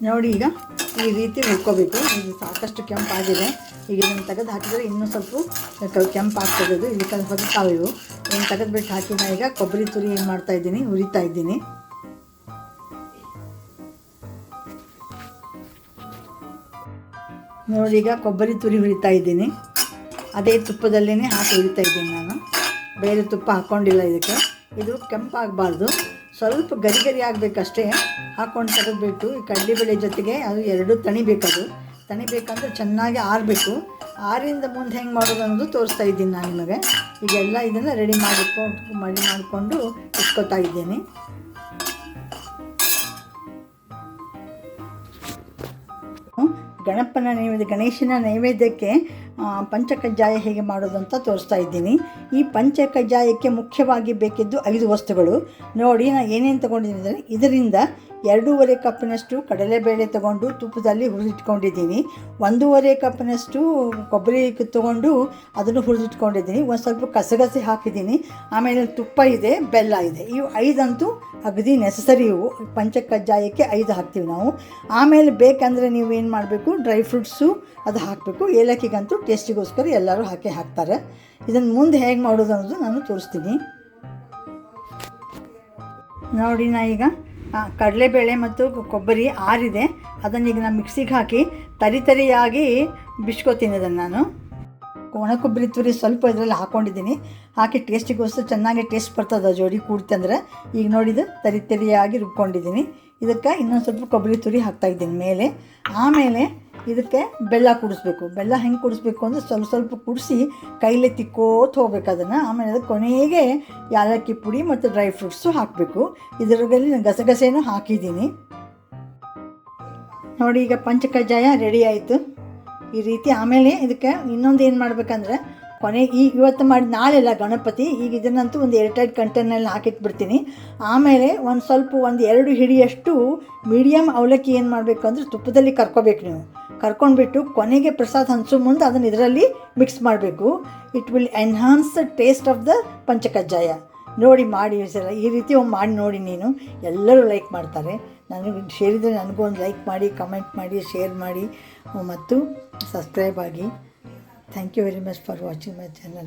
ನೋಡಿ ಈಗ ಈ ರೀತಿ ಹುರ್ಕೋಬೇಕು. ಇದು ಸಾಕಷ್ಟು ಕೆಂಪಾಗಿದೆ. ಈಗ ಇದನ್ನು ತೆಗೆದು ಹಾಕಿದರೆ ಇನ್ನೂ ಸ್ವಲ್ಪ ಕೆಂಪು ಆಗ್ತದೆ. ಇದು ಇಲ್ಲಿ ಹೊರತಾವೆ ಇವು. ಇದನ್ನು ತೆಗೆದುಬಿಟ್ಟು ಹಾಕಿ ನಾನು ಈಗ ಕೊಬ್ಬರಿ ತುರಿ ಏನು ಮಾಡ್ತಾಯಿದ್ದೀನಿ, ಹುರಿತಾ ಇದ್ದೀನಿ. ನೋಡಿ ಈಗ ಕೊಬ್ಬರಿ ತುರಿ ಹುರಿತಾ ಇದ್ದೀನಿ. ಅದೇ ತುಪ್ಪದಲ್ಲೇ ಹಾಕಿ ಹುರಿತಾ ಇದ್ದೀನಿ ನಾನು. ಬೇರೆ ತುಪ್ಪ ಹಾಕ್ಕೊಂಡಿಲ್ಲ ಇದಕ್ಕೆ. ಇದು ಕೆಂಪಾಗಬಾರ್ದು, ಸ್ವಲ್ಪ ಗರಿ ಗರಿ ಆಗಬೇಕಷ್ಟೇ. ಹಾಕ್ಕೊಂಡು ತೆಗೆದುಬಿಟ್ಟು ಈ ಕಡಲೆಬೇಳೆ ಜೊತೆಗೆ ಅದು ಎರಡೂ ತಣಿಬೇಕದು. ತಣಿಬೇಕಂದ್ರೆ ಚೆನ್ನಾಗಿ ಆರಬೇಕು. ಆರಿಂದ ಮುಂದೆ ಹೆಂಗೆ ಮಾಡೋದು ಅನ್ನೋದು ತೋರಿಸ್ತಾ ಇದ್ದೀನಿ ನಾನು ನಿಮಗೆ. ಈಗೆಲ್ಲ ಇದನ್ನು ರೆಡಿ ಮಾಡಿಕೊಂಡು ಇಟ್ಕೊತಾ ಇದ್ದೀನಿ. ಗಣೇಶನ ನೈವೇದ್ಯಕ್ಕೆ ಪಂಚಕಜ್ಜಾಯ ಹೇಗೆ ಮಾಡೋದು ಅಂತ ತೋರಿಸ್ತಾ ಇದ್ದೀನಿ. ಈ ಪಂಚಕಜ್ಜಾಯಕ್ಕೆ ಮುಖ್ಯವಾಗಿ ಬೇಕಿದ್ದು 5 ವಸ್ತುಗಳು. ನೋಡಿ ನಾನು ಏನೇನು ತೊಗೊಂಡಿದ್ದೀನಿ ಅಂದರೆ, ಇದರಿಂದ 2.5 ಕಪ್ಪಿನಷ್ಟು ಕಡಲೆಬೇಳೆ ತೊಗೊಂಡು ತುಪ್ಪದಲ್ಲಿ ಹುರಿದಿಟ್ಕೊಂಡಿದ್ದೀನಿ. 1.5 ಕಪ್ಪಿನಷ್ಟು ಕೊಬ್ಬರಿ ತೊಗೊಂಡು ಅದನ್ನು ಹುರಿದಿಟ್ಕೊಂಡಿದ್ದೀನಿ. ಒಂದು ಸ್ವಲ್ಪ ಕಸಗಸೆ ಹಾಕಿದ್ದೀನಿ. ಆಮೇಲೆ ತುಪ್ಪ ಇದೆ, ಬೆಲ್ಲ ಇದೆ. ಇವು 5 ಅಂತೂ ಅಗದಿ ನೆಸಸರಿ. ಇವು ಪಂಚಕಜ್ಜಾಯಕ್ಕೆ 5 ಹಾಕ್ತೀವಿ ನಾವು. ಆಮೇಲೆ ಬೇಕಂದರೆ ನೀವು ಏನು ಮಾಡಬೇಕು, ಡ್ರೈ ಫ್ರೂಟ್ಸು ಅದು ಹಾಕಬೇಕು. ಏಲಕ್ಕಿಗಂತೂ ಟೇಸ್ಟಿಗೋಸ್ಕರ ಎಲ್ಲರೂ ಹಾಕ್ತಾರೆ. ಇದನ್ನು ಮುಂದೆ ಹೇಗೆ ಮಾಡೋದು ಅನ್ನೋದು ನಾನು ತೋರಿಸ್ತೀನಿ. ನೋಡಿ ನಾ ಈಗ ಕಡಲೆಬೇಳೆ ಮತ್ತು ಕೊಬ್ಬರಿ ಆರಿದೆ. ಅದನ್ನು ಈಗ ನಾನು ಮಿಕ್ಸಿಗೆ ಹಾಕಿ ತರಿಯಾಗಿ ಬಿಸ್ಕೊತೀನಿ. ಅದನ್ನು ನಾನು ಒಣ ಕೊಬ್ಬರಿ ತುರಿ ಸ್ವಲ್ಪ ಇದರಲ್ಲಿ ಹಾಕ್ಕೊಂಡಿದ್ದೀನಿ. ಹಾಕಿ ಟೇಸ್ಟಿಗೋಸ್ಕರ ಚೆನ್ನಾಗಿ ಟೇಸ್ಟ್ ಬರ್ತದೆ ಜೋಡಿ ಕೂಡ್ತಂದ್ರೆ. ಈಗ ನೋಡಿದ ತರಿಯಾಗಿ ರುಬ್ಕೊಂಡಿದ್ದೀನಿ. ಇದಕ್ಕೆ ಇನ್ನೊಂದು ಸ್ವಲ್ಪ ಕೊಬ್ಬರಿ ತುರಿ ಹಾಕ್ತಾಯಿದ್ದೀನಿ ಮೇಲೆ. ಆಮೇಲೆ ಇದಕ್ಕೆ ಬೆಲ್ಲ ಕೂಡಿಸ್ಬೇಕು. ಬೆಲ್ಲ ಹೆಂಗೆ ಕೂಡಿಸ್ಬೇಕು ಅಂದರೆ ಸ್ವಲ್ಪ ಕೂಡಿಸಿ ಕೈಲೇ ತಿಕ್ಕೋತ ಹೋಗ್ಬೇಕು ಅದನ್ನು. ಆಮೇಲೆ ಅದಕ್ಕೆ ಕೊನೆಗೆ ಯಾಲಕ್ಕಿ ಪುಡಿ ಮತ್ತು ಡ್ರೈ ಫ್ರೂಟ್ಸು ಹಾಕಬೇಕು. ಇದರಲ್ಲಿ ನಾನು ಗಸಗಸೆನೂ ಹಾಕಿದ್ದೀನಿ. ನೋಡಿ ಈಗ ಪಂಚಕಜ್ಜಾಯ ರೆಡಿ ಆಯಿತು ಈ ರೀತಿ. ಆಮೇಲೆ ಇದಕ್ಕೆ ಇನ್ನೊಂದು ಏನು ಮಾಡಬೇಕಂದ್ರೆ, ಕೊನೆಗೆ ಇವತ್ತು ಮಾಡಿ ನಾಳೆಲ್ಲ ಗಣಪತಿ. ಈಗ ಇದನ್ನಂತೂ ಒಂದು ಏರ್ಟೈಟ್ ಕಂಟೈನರ್ನಲ್ಲಿ ಹಾಕಿಟ್ಬಿಡ್ತೀನಿ. ಆಮೇಲೆ ಒಂದು 2 ಹಿಡಿಯಷ್ಟು ಮೀಡಿಯಮ್ ಅವಲಕ್ಕಿ ಏನು ಮಾಡಬೇಕು ಅಂದರೆ ತುಪ್ಪದಲ್ಲಿ ಕರ್ಕೋಬೇಕು. ನೀವು ಕರ್ಕೊಂಡ್ಬಿಟ್ಟು ಕೊನೆಗೆ ಪ್ರಸಾದ ಹಂಚೋ ಮುಂದೆ ಅದನ್ನು ಇದರಲ್ಲಿ ಮಿಕ್ಸ್ ಮಾಡಬೇಕು. It will enhance the taste of the panchakajjaya. ನೋಡಿ ಮಾಡಿ ಸಲ ಈ ರೀತಿ ಮಾಡಿ ನೋಡಿ. ನೀನು ಎಲ್ಲರೂ ಲೈಕ್ ಮಾಡ್ತಾರೆ. ನನಗೆ ಶೇರಿದರೆ ನನಗೂ ಒಂದು ಲೈಕ್ ಮಾಡಿ, ಕಮೆಂಟ್ ಮಾಡಿ, ಶೇರ್ ಮಾಡಿ ಮತ್ತು ಸಬ್ಸ್ಕ್ರೈಬ್ ಆಗಿ. Thank you very much for watching my channel.